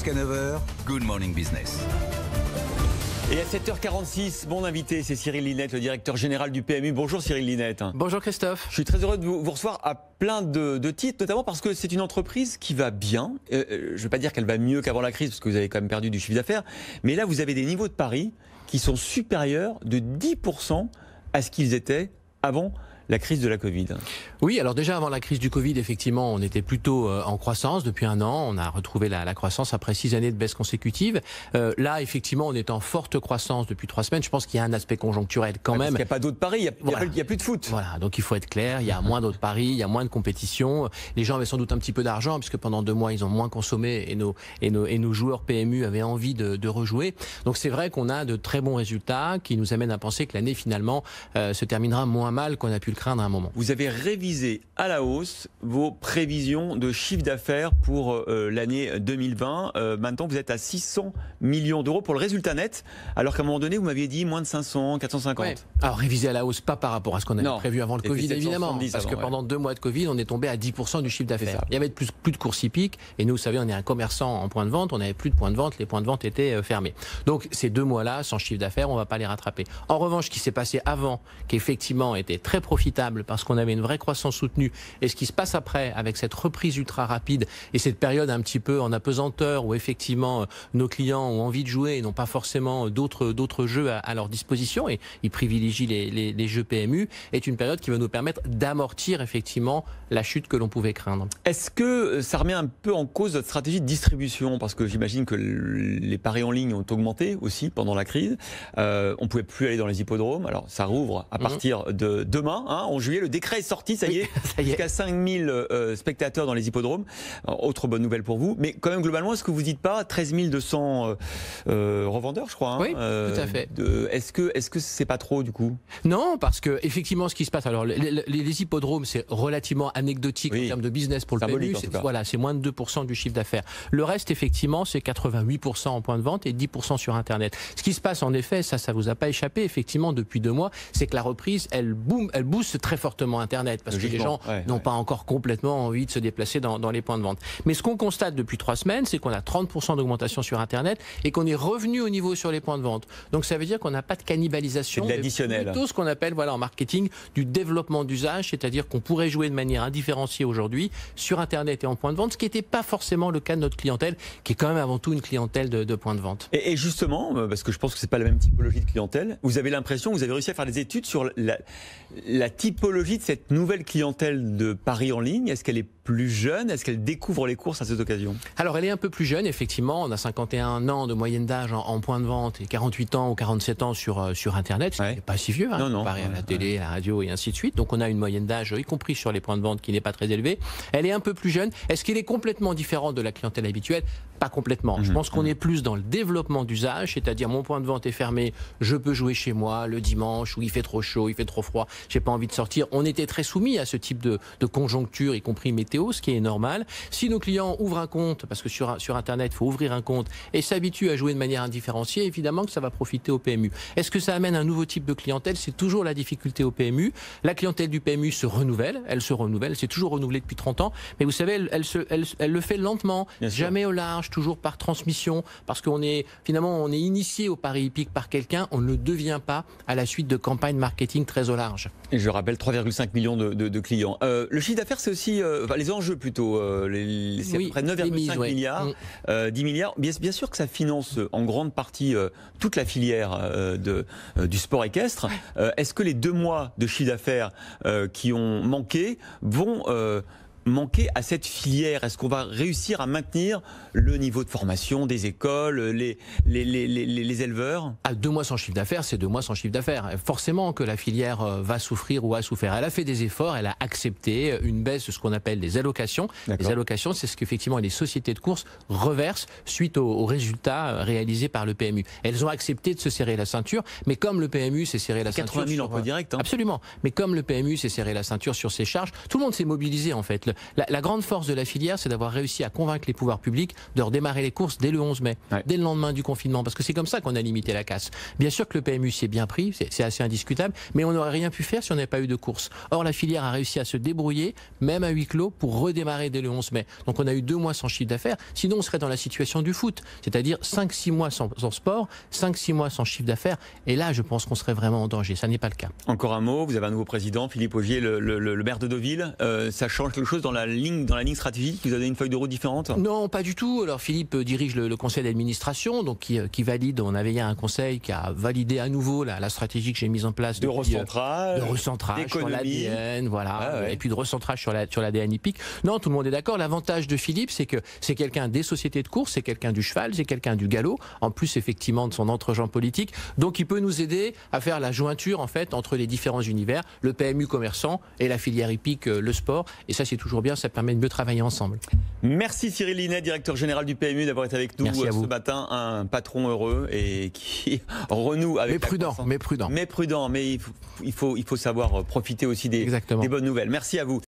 Jusqu'à 9h, Good Morning Business. Et à 7h46, mon invité, c'est Cyril Linette, le directeur général du PMU. Bonjour Cyril Linette. Bonjour Christophe. Je suis très heureux de vous recevoir à plein de titres, notamment parce que c'est une entreprise qui va bien. Je ne vais pas dire qu'elle va mieux qu'avant la crise, parce que vous avez quand même perdu du chiffre d'affaires. Mais là, vous avez des niveaux de paris qui sont supérieurs de 10% à ce qu'ils étaient avant la crise de la Covid. Oui, alors déjà avant la crise du Covid, effectivement, on était plutôt en croissance depuis un an. On a retrouvé la croissance après 6 années de baisse consécutive. Là, effectivement, on est en forte croissance depuis 3 semaines. Je pense qu'il y a un aspect conjoncturel quand même. Parce qu'il n'y a pas d'autres paris, il n'y a plus de foot. Voilà, donc il faut être clair, il y a moins d'autres paris, il y a moins de compétition. Les gens avaient sans doute un petit peu d'argent, puisque pendant 2 mois, ils ont moins consommé et nos joueurs PMU avaient envie de rejouer. Donc c'est vrai qu'on a de très bons résultats qui nous amènent à penser que l'année, finalement, se terminera moins mal qu'on a pu le craindre à un moment. Vous avez révisé à la hausse vos prévisions de chiffre d'affaires pour l'année 2020. Maintenant, vous êtes à 600 millions d'euros pour le résultat net, alors qu'à un moment donné, vous m'aviez dit moins de 500, 450. Ouais. Alors, révisé à la hausse, pas par rapport à ce qu'on avait prévu avant le Covid, évidemment. Parce que pendant 2 mois de Covid, on est tombé à 10% du chiffre d'affaires. Il y avait plus de courses hippiques. Et nous, vous savez, on est un commerçant en point de vente. On n'avait plus de points de vente. Les points de vente étaient fermés. Donc, ces 2 mois-là, sans chiffre d'affaires, on ne va pas les rattraper. En revanche, ce qui s'est passé avant, qui effectivement était très profitable parce qu'on avait une vraie croissance soutenue, et ce qui se passe après, avec cette reprise ultra rapide et cette période un petit peu en apesanteur où effectivement nos clients ont envie de jouer et n'ont pas forcément d'autres jeux à leur disposition et ils privilégient les jeux PMU, est une période qui va nous permettre d'amortir effectivement la chute que l'on pouvait craindre. Est-ce que ça remet un peu en cause votre stratégie de distribution? Parce que j'imagine que les paris en ligne ont augmenté aussi pendant la crise. On ne pouvait plus aller dans les hippodromes. Alors ça rouvre à partir de demain, en juillet. Le décret est sorti, ça y est, jusqu'à 5000 spectateurs dans les hippodromes. Alors, autre bonne nouvelle pour vous. Mais quand même, globalement, est-ce que vous ne dites pas 13 200 revendeurs, je crois, Oui, tout à fait. Est-ce que c'est pas trop, du coup? Non, parce que effectivement, ce qui se passe, alors les hippodromes, c'est relativement anecdotique en termes de business pour le PMU. Voilà, c'est moins de 2% du chiffre d'affaires. Le reste, effectivement, c'est 88% en point de vente et 10% sur Internet. Ce qui se passe, en effet, ça vous a pas échappé, effectivement, depuis 2 mois, c'est que la reprise, elle booste très fortement Internet, parce que les gens n'ont pas encore complètement envie de se déplacer dans les points de vente. Mais ce qu'on constate depuis 3 semaines, c'est qu'on a 30% d'augmentation sur Internet et qu'on est revenu au niveau sur les points de vente. Donc ça veut dire qu'on n'a pas de cannibalisation. C'est de l'additionnel. Plutôt ce qu'on appelle en marketing du développement d'usage, c'est-à-dire qu'on pourrait jouer de manière indifférenciée aujourd'hui sur Internet et en point de vente, ce qui n'était pas forcément le cas de notre clientèle, qui est quand même avant tout une clientèle de points de vente. Et justement, parce que je pense que c'est pas la même typologie de clientèle, vous avez l'impression, vous avez réussi à faire des études sur la typologie de cette nouvelle clientèle de paris en ligne. Est-ce qu'elle est plus jeune? Est-ce qu'elle découvre les courses à cette occasion? Alors, elle est un peu plus jeune, effectivement. On a 51 ans de moyenne d'âge en point de vente et 48 ans ou 47 ans sur Internet. Ce n'est pas si vieux, comparé à la télé, à la radio et ainsi de suite. Donc, on a une moyenne d'âge, y compris sur les points de vente, qui n'est pas très élevée. Elle est un peu plus jeune. Est-ce qu'elle est complètement différente de la clientèle habituelle? Pas complètement. Je pense qu'on est plus dans le développement d'usage, c'est-à-dire mon point de vente est fermé, je peux jouer chez moi le dimanche où il fait trop chaud, il fait trop froid, j'ai pas envie de sortir. On était très soumis à ce type de conjoncture, y compris météo, ce qui est normal. Si nos clients ouvrent un compte, parce que sur Internet, il faut ouvrir un compte, et s'habituent à jouer de manière indifférenciée, évidemment que ça va profiter au PMU. Est-ce que ça amène un nouveau type de clientèle? C'est toujours la difficulté au PMU. La clientèle du PMU se renouvelle, elle s'est toujours renouvelée depuis 30 ans, mais vous savez, elle le fait lentement, jamais au large, toujours par transmission, parce qu'on est initié au pari hippique par quelqu'un, on ne le devient pas à la suite de campagnes marketing très au large. Et je rappelle 3,5 millions de clients. Le chiffre d'affaires, c'est aussi les enjeux plutôt. C'est à peu près 9,5 milliards, 10 milliards. Bien sûr que ça finance en grande partie toute la filière du sport équestre. Est-ce que les 2 mois de chiffre d'affaires qui ont manqué vont manquer à cette filière? Est-ce qu'on va réussir à maintenir le niveau de formation des écoles, les éleveurs? 2 mois sans chiffre d'affaires, c'est 2 mois sans chiffre d'affaires. Forcément que la filière va souffrir ou a souffert. Elle a fait des efforts, elle a accepté une baisse de ce qu'on appelle des allocations. Les allocations, c'est ce qu'effectivement les sociétés de course reversent suite aux résultats réalisés par le PMU. Elles ont accepté de se serrer la ceinture, mais comme le PMU s'est serré la ceinture... 80 000 emplois directs. Absolument. Mais comme le PMU s'est serré la ceinture sur ses charges, tout le monde s'est mobilisé en fait. La grande force de la filière, c'est d'avoir réussi à convaincre les pouvoirs publics de redémarrer les courses dès le 11 mai, dès le lendemain du confinement, parce que c'est comme ça qu'on a limité la casse. Bien sûr que le PMU s'y est bien pris, c'est assez indiscutable, mais on n'aurait rien pu faire si on n'avait pas eu de course. Or, la filière a réussi à se débrouiller, même à huis clos, pour redémarrer dès le 11 mai. Donc on a eu 2 mois sans chiffre d'affaires, sinon on serait dans la situation du foot, c'est-à-dire 5-6 mois sans sport, 5-6 mois sans chiffre d'affaires, et là je pense qu'on serait vraiment en danger, ça n'est pas le cas. Encore un mot, vous avez un nouveau président, Philippe Ogier, le maire de Deauville, ça change quelque chose dans la ligne stratégique? Vous avez une feuille de route différente? Non, pas du tout. Alors Philippe dirige le conseil d'administration, donc qui valide, on avait hier un conseil qui a validé à nouveau la stratégie que j'ai mise en place de recentrage sur l'ADN, voilà, et puis de recentrage sur l'ADN hippique. Non, tout le monde est d'accord. L'avantage de Philippe, c'est que c'est quelqu'un des sociétés de course, c'est quelqu'un du cheval, c'est quelqu'un du galop, en plus effectivement de son entre-gens politique, donc il peut nous aider à faire la jointure en fait entre les différents univers, le PMU commerçant et la filière hippique, le sport, et ça c'est toujours bien, ça permet de mieux travailler ensemble. Merci Cyril Linet, directeur général du PMU, d'avoir été avec nous ce matin, un patron heureux et qui renoue avec... Mais prudent. Mais il faut savoir profiter aussi des bonnes nouvelles. Merci à vous.